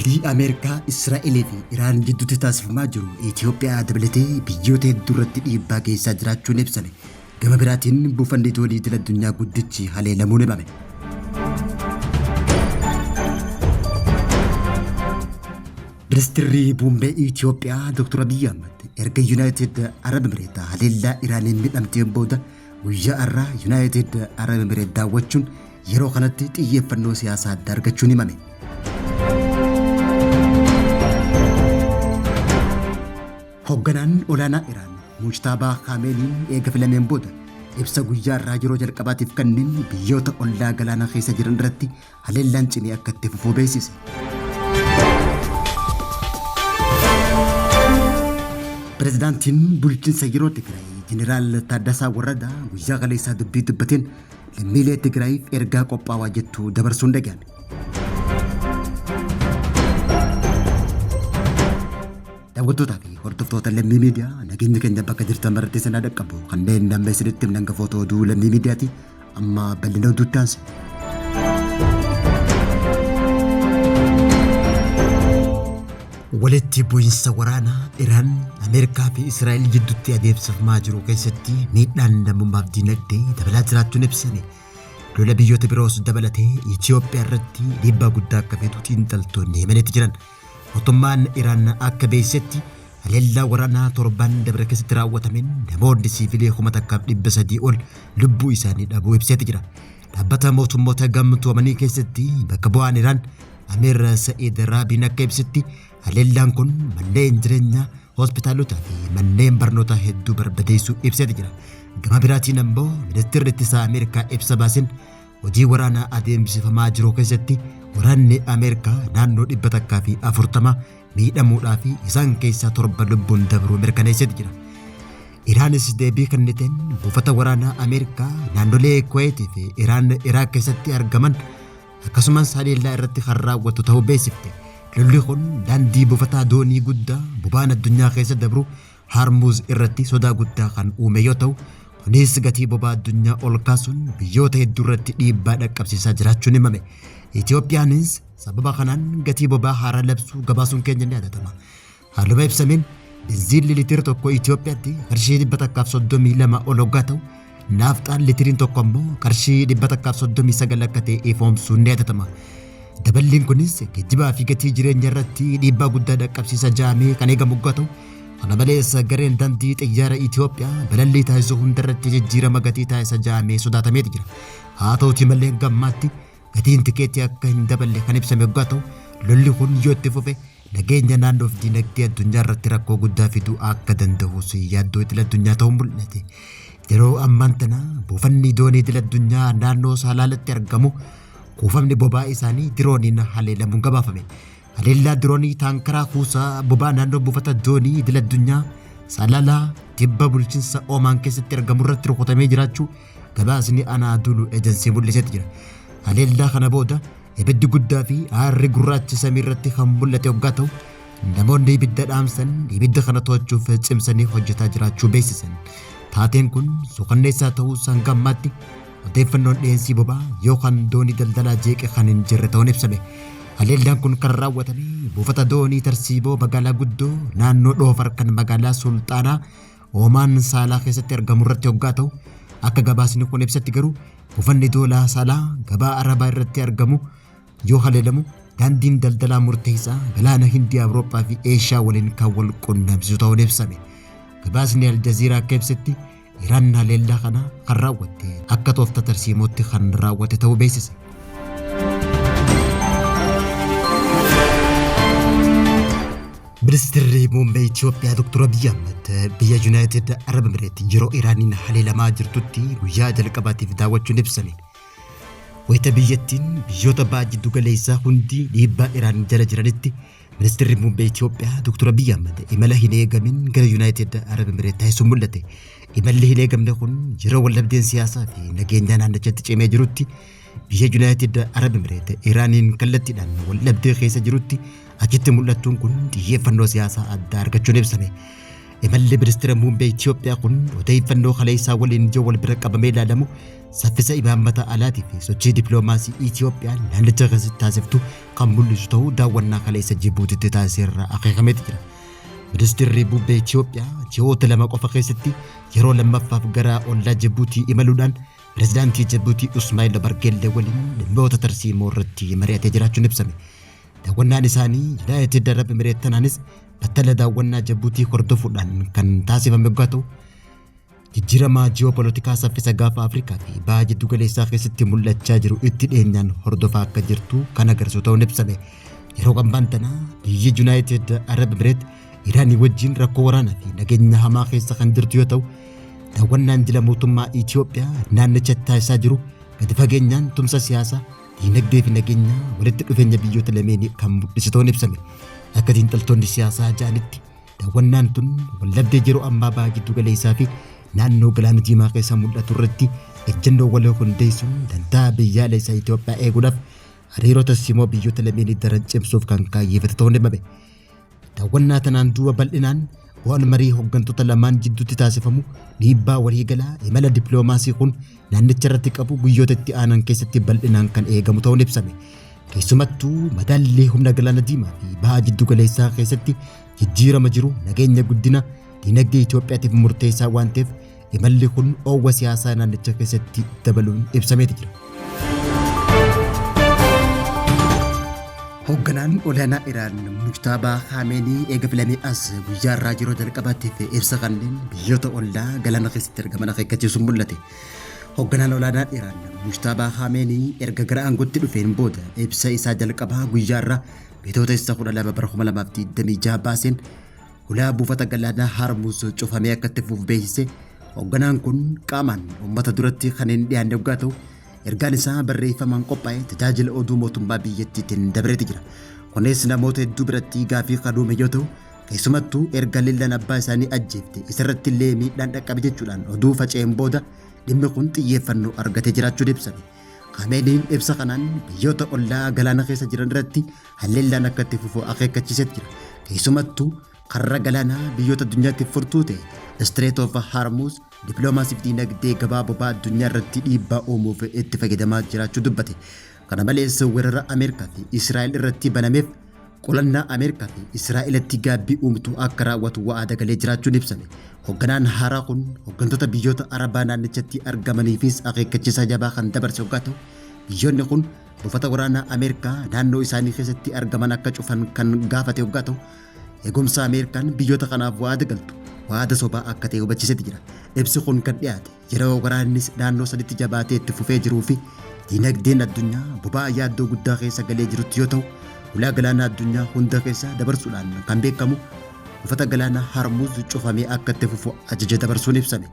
Lolli Ameerikaa, Israa'elee fi Iraan gidduutti taasifamaa jiru Itoophiyaa dabalatee biyyoota hedduu irratti dhiibbaa geessaa jiraachuun ibsame. Gama biraatiin buufanni doonii idil-addunyaa guddichi haleelamuun himame. Ministeerri muummee Itoophiyaa Dr. Abiy Ahmed erga Yuunaayitid Arab Emireet haleellaa Iraaniin midhamteen booda guyyaa har'aa Yuunaayitid Arab Emireet daawwachuun yeroo kanatti xiyyeeffannoo siyaasaa addaa argachuun himame. Hoogganaan olaanaa Iraan Mujtabaa Khameeniin eega filameen booda ibsa guyyaa irraa yeroo jalqabaatiif kanneen biyyoota ollaa galaanaa keessa jiran irratti haleellaan cimee akka itti fufuu beeksise. Pireezidaantiin bulchiinsa yeroo Tigraay Jeneraal Taaddasaa Warradaa guyyaa kaleessaa dubbii dubbateen lammiilee Tigraayiif ergaa qophaa'aa jettu dabarsuun dhaga'ame. Daawwattootaa fi hordoftoota lammii miidiyaa nageenya keenya bakka jirtan maratti isin dhaqqabu kanneen nama isinitti himnan gafoota oduu lammii miidiyaati amma bal'ina oduutti aanse. Walitti bu'iinsa waraanaa Iraan, Ameerikaa fi Israa'el gidduutti adeemsifamaa jiru keessatti miidhaan namummaaf dinagdee dabalaa jiraachuun ibsame. Lola biyyoota biroos dabalatee Itoophiyaa irratti dhiibbaa guddaa akka fidu xiinxaltoonni himanitti jiran. Mootummaan Iraan akka beeksisetti haleellaa waraanaa torban dabre keessatti raawwatameen namoonni siivilii 1,300 ol lubbuu isaanii dhabuu ibseeti jira. Dhaabbata mootummoota gamtoomanii keessatti bakka bu'aan Iraan Amir Sa'id Raabiin akka ibsetti haleellaan kun manneen jireenyaa, hospitaalotaa fi manneen barnootaa hedduu barbadeessuu ibseeti jira. Gama biraatiin ammoo ministeerri ittisaa Ameerikaa ibsa baaseen hojii waraanaa adeemsifamaa jiru keessatti waraanni Ameerikaa naannoo 140 miidhamuudhaa fi isaan keessaa 7 lubbuun dabruu mirkaneesseeti jira. Iraanis deebii kenniteen buufata waraanaa Ameerikaa naannolee Kuwait fi Iraaq keessatti argaman akkasumas haleellaa irratti kan raawwatu ta'uu beeksifte. Lolli kun daandii buufataa doonii guddaa boba'aan addunyaa keessa dabru Harmuz irratti sodaa guddaa kan uume yoo ta'u, kunis gatii boba'aa addunyaa ol kaasuun biyyoota hedduu irratti dhiibbaa dhaqqabsiisaa jiraachuun himame. Itoophiyaanis sababa kanaan gatii boba'aa haaraa labsuu gabaasuun keenya ni yaadatama. Haaluma ibsameen benziinli litira tokko Itoophiyaatti qarshii 132 ol hoggaa ta'u, naafxaan litiriin tokko ammoo qarshii 139 akka ta'e ifoomsuun ni yaadatama. Daballiin kunis geejjibaa fi gatii jireenya irratti dhiibbaa guddaa dhaqqabsiisa jedhamee kan eegamu yoo ta'u, kana malees gareen daandii xiyyaara Itoophiyaa balallii taasisuu hunda irratti jijjiirama gatii taasisa jedhamee sodaatameeti jira. Haa ta'uutii malee gammaatti gatiin tikeetii akka hin daballe kan ibsame yoo ta'u, lolli kun yoo itti fufe nageenya naannoo fi dinagdee addunyaa irratti rakkoo guddaa fiduu akka danda'us yaaddoo idil-addunyaa ta'uun mul'ate. Yeroo ammaan tana buufanni doonii idil-addunyaa naannoo Salaalatti argamu kuufamni boba'aa isaanii dirooniin haleelamuun gabaafame. Haleellaa diroonii taankaraa kuusaa boba'aa naannoo buufata doonii idil-addunyaa Salaalaa tibba bulchiinsa Oomaan keessatti argamu irratti rukutamee jiraachuu gabaasni Anaadolu ejensiin mul'iseeti jira. Haleellaa kana booda ibiddi guddaa fi aarri gurraachi samii irratti kan mul'ate yoo ta'u, namoonni ibidda dhaamsan ibidda kana to'achuuf cimsanii hojjetaa jiraachuu beeksisan. Taateen kun suukanneessaa ta'uu hanga ammaatti odeeffannoon dhiyeessii boba'aa yookaan doonii daldalaa jeeqe kan hin jirre ta'uun ibsame. Haleellaan kun kan raawwatame buufata doonii tarsiiboo magaalaa guddoo naannoo Dhoofar kan magaalaa Sulxaanaa Oomaan Saalaa keessatti argamu irratti yoo ta'u, akka gabaasni kun ibsatti garuu buufanni doolaa Saalaa gabaa Arabaa irratti argamu yoo haleelamu daandiin daldalaa murteessaa galaana Hindii, Awurooppaa fi Eeshiyaa waliin kan wal quunnamsiisu ta'uun ibsame. Gabaasni Aljaziiraa akka ibsetti Iraan haleellaa kana kan raawwatte akka tooftaa tarsiimootti kan raawwate ta'uu beeksise. Ministeerri muummee Itoophiyaa Dr. Abiy Ahmed biyya Yuunaayitid Arab Emireet yeroo Iraaniin haleelamaa jirtutti guyyaa jalqabaatiif daawwachuun ibsame. Wayita biyyattiin biyyoota ba'a jiddu galeessaa hundi dhiibbaa Iraan jala jiranitti Ministeerri muummee Itoophiyaa Dr. Abiy Ahmed imala hin eegamin gara Yuunaayitid Arab Emireet taasisuun mul'ate. Imalli hin eegamne kun yeroo waldhabdeen siyaasaa fi nageenyaa naannichatti cimee jirutti biyya Yuunaayitid Arab Emireet Iraaniin kallattiidhaan waldhabdee keessa jirutti achitti mul'attuun kun xiyyeeffannoo siyaasaa addaa argachuun ibsame. imalli ministeera muummee Itoophiyaa kun odeeffannoo kaleessaa waliin ijoo wal bira qabamee ilaalamu saffisa imaammata alaatii fi sochii dippiloomaasii Itoophiyaan naannicha keessatti taasiftu kan mul'isu ta'uu daawwannaa kaleessa Jibuutiitti taasiserraa akeekameeti jira. Ministeerri muummee Itoophiyaa ji'oota lama qofa keessatti yeroo lammaffaaf gara ollaa Jibuutii imaluudhaan pirezidaantii Jibuutii Ismaa'eel Bargeellee waliin dhimmoota tarsiimoo irratti mari'atee jiraachuun ibsame. Daawwannaan isaanii Yuunaayitid Arab Imireettanaanis battala daawwannaa Jibuutii hordofuudhaan kan taasifame yoo ta'u, jijjiirama ji'oopolitikaa saffisa gaafa Afrikaa fi baha jiddu galeessaa keessatti mul'achaa jiru itti dhiyeenyaan hordofaa akka jirtu kan agarsiisu ta'uun ibsame. Yeroo ammaan tana biyyi Yuunaayitid Arab Imireet Iraanii wajjin rakkoo waraanaa fi nageenya hamaa keessa kan jirtu yoo ta'u, daawwannaan jila mootummaa Itoophiyaa naannicha taasisaa jiru gadi fageenyaan tumsa siyaasaa, diinagdee fi nageenya walitti dhufeenya biyyoota lameenii kan mul'isu ta'uun ibsame. Akka xiinxaltoonni siyaasaa jedhanitti daawwannaan tun waldhabdee yeroo ammaa baha jiddu galeessaa fi naannoo galaana diimaa keessa mul'atu irratti ejjennoo waloo hundeessuun dantaa biyyaalessaa Itoophiyaa eeguudhaaf hariiroo tarsiimoo biyyoota lameenii daran cimsuuf kan kaayyeeffate ta'uun himame. Daawwannaa tanaan duuba bal'inaan bu'aan marii hooggantoota lamaan jidduutti taasifamu dhiibbaa waliigalaa imala dippiloomaasii kun naannicha irratti qabu guyyoota itti aanan keessatti bal'inaan kan eegamu ta'uun ibsame. Keessumattuu madaallee humna galaana diimaa fi baha jiddu galeessaa keessatti jijjiirama jiru nageenya guddina diinagdee Itoophiyaatiif murteessaa waan ta'eef imalli kun oowwa siyaasaa naannicha keessatti dabaluun ibsameeti jira. Hoogganaan olaanaa Iraan Mujtabaa Khamenei eega filamee as guyyaarraa yeroo jalqabaatiif ibsa kanneen biyyoota ollaa galaana keessatti argaman akeekkachiisuun mul'ate. Hoogganaan olaanaa Iraan Mujtabaa Khamenei erga gara aangootti dhufeen booda ibsa isaa jalqabaa guyyaarraa bitootessa 12 bara 2026 baaseen ulaa buufata galaanaa Hormuz cufamee akka itti fufu beeksise. Hoogganaan kun qaamaan uummata duratti kan hin dhiyaanne waggaa ta'u, ergaan isaa barreeffamaan qophaa'ee tajaajila oduu mootummaa biyyattiitiin dabreeti jira. Kunis namoota hedduu biratti gaafii kan uume yoo ta'u, keessumattuu erga lillaan abbaa isaanii ajjeefte isarratti illee miidhaan dhaqqabe jechuudhaan oduu faca'een booda dhimmi kun xiyyeeffannoo argatee jiraachuun ibsame. Khameneiin ibsa kanaan biyyoota ollaa galaana keessa jiran irratti haleellaan akka itti fufu akeekkachiisee jira. Keessumattuu karra galaanaa biyyoota addunyaatti furtuu ta'e Strait of Hormuz dippiloomaasii fi diinagdee gabaa boba'aa addunyaa irratti dhiibbaa uumuuf itti fayyadamaa jiraachuu dubbate. Kana malees weerara Ameerikaa fi Israa'el irratti banameef qolannaa Ameerikaa fi Israa'elitti gaabbii uumtu akka raawwatu waadaa galee jiraachuun ibsame. Hoogganaan haaraa kun hooggantoota biyyoota Arabaa naannichatti argamaniifis akeekkachiisa jabaa kan dabarse waggaa ta'u, biyyoonni kun buufata waraanaa Ameerikaa naannoo isaanii keessatti argaman akka cufan kan gaafate waggaa ta'u, eegumsa Ameerikaan biyyoota kanaaf waada galtu waada sobaa akka ta'e hubachiiseeti jira. Ibsi kun kan dhiyaate yeroo waraannis naannoo saditti jabaatee itti fufee jiruu fi diinagdeen addunyaa boba'aa yaaddoo guddaa keessa galee jirutti yoo ta'u, ulaa galaanaa addunyaa hunda keessa dabarsuudhaan kan beekamu buufata galaanaa Hormuz cufamee akka itti fufu ajaja dabarsuun ibsame.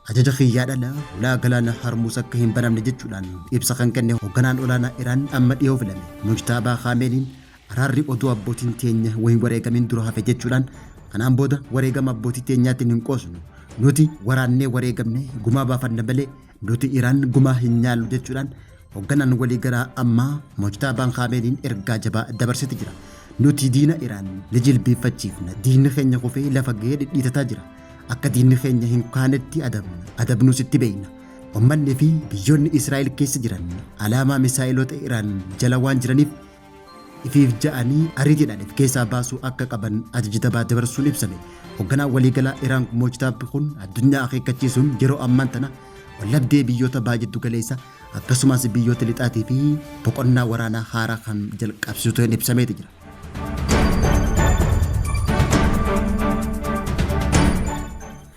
Ajaja xiyyaadhaan ulaa galaanaa Hormuz akka hin banamne jechuudhaan ibsa kan kenne hoogganaan olaanaa Iraan amma dhiyoo filame Mujtabaa Khameneiin araarri oduu abbootiin teenya waliin wareegamin dura hafe jechuudhaan kanaan booda wareegama abbootii teenyaatiin hin qoosnu, nuti waraannee wareegamne gumaa baafanna malee nuti Iraan gumaa hin nyaallu jechuudhaan hoogganaan waliigalaa ammaa Mujtabaan Khameneiin ergaa jabaa dabarseeti jira. Nuti diina Iraan ni jilbeeffachiifna, diinni keenya kufee lafa ga'ee dhidhiitataa jira. Akka diinni keenya hin kaanetti adabnus itti beekna. Uummanni fi biyyoonni Israa'el keessa jiran alaamaa misaa'ilota Iraan jala waan jiraniif ifiif ja'anii ariitiidhaan of keessaa baasuu akka qaban ajaja jabaa dabarsuun ibsame. Hoogganaan waliigalaa Iraan Mujtabaan kun addunyaa akeekkachiisuun yeroo ammaan tana waldhabdee biyyoota baha jiddu galeessaa akkasumas biyyoota lixaatii fi boqonnaa waraanaa haaraa kan jalqabsiisu ibsameeti jira.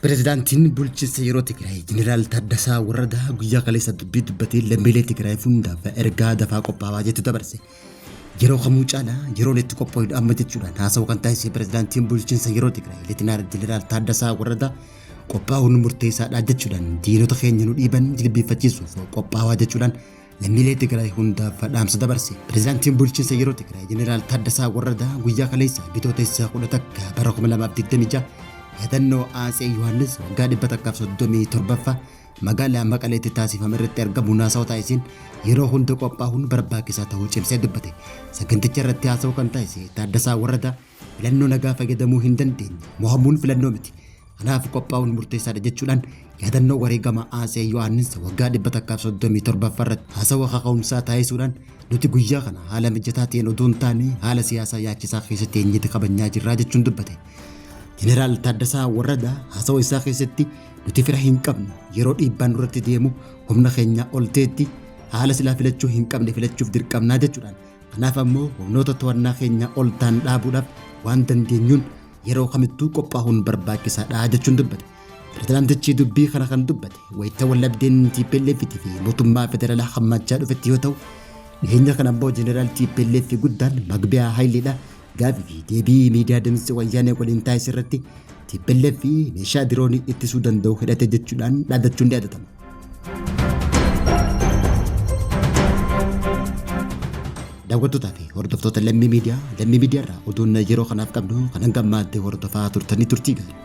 Pirezidaantiin bulchiinsa yeroo Tigraay Jeneraal Taaddasaa Warradaa guyyaa kaleessa dubbii dubbatee lammiilee Tigraay hundaaf ergaa dafaa qophaa'aa jettu dabarse. Yeroo kamuu caalaa yeroon itti qophaa'u amma jechuudhaan haasawaa kan taasise pirezidaantiin bulchiinsa yeroo Tigraay Leetinaanti Jeneraal Taaddasaa Warradaa qophaa'uun murteessaadha jechuudhaan diinota keenya nu dhiiban jilbeeffachiisuuf qophaa'aa jechuudhaan lammiilee Tigraay hundaaf dhaamsa dabarse. Pirezidaantiin bulchiinsa yeroo Tigraay Jeneraal Taaddasaa Warradaa guyyaa kaleessa bitootessa 11 bara 2026 yaadannoo Atsee Yohaannis waggaa 137ffaa magaalaa Maqaleetti taasifame irratti argamuun haasawaa taasiseen yeroo hunda qophaa'uun barbaachisaa ta'uu cimsee dubbate. Saganticha irratti haasawaa kan taasise Taaddasaa Warradaa filannoo nagaa fayyadamuu hin dandeenye mo'amuun filannoo miti. Kanaaf qophaa'uun murteessaadha jechuudhaan yaadannoo wareegama Atsee Yohaannis waggaa 137 irratti haasawa kaka'umsaa taasisuudhaan nuti guyyaa kana haala mijataa ta'een odoo hin taane haala siyaasaa yaachisaa keessatti eenyutti kabajnaa jirraa jechuun dubbate. Jeneraal Taaddasaa Warradaa haasawa isaa keessatti nuti fira hin qabne yeroo dhiibbaan nurratti deemu humna keenya ol ta'etti haala silaa filachuu hin qabne filachuuf dirqamnaa jechuudhaan. Kanaaf ammoo humnoota to'annaa keenya ol ta'an dhaabuudhaaf waan dandeenyuun yeroo kamittuu qophaa'uun barbaachisaadha jechuun dubbate. Pirezidaantichi dubbii kana kan dubbate wayita wallabdeen TPLF fi mootummaa federaalaa hammachaa dhufetti yoo ta'u dhiyeenya kana ammoo Jeneraal TPLF guddaan Magbiyaa Hayileedha gaafii fi deebii miidiyaa Dimtsi Wayyaanee waliin taasise irratti TPLF meeshaa diroonii ittisuu danda'u hidhate jechuudhaan dhaadachuun ni yaadatama. Daawwattootaa fi hordoftoota Lammii Miidiyaa irraa oduun yeroo kanaaf qabnu kan hanga ammaatti hordofaa turtanii turtii gaarii.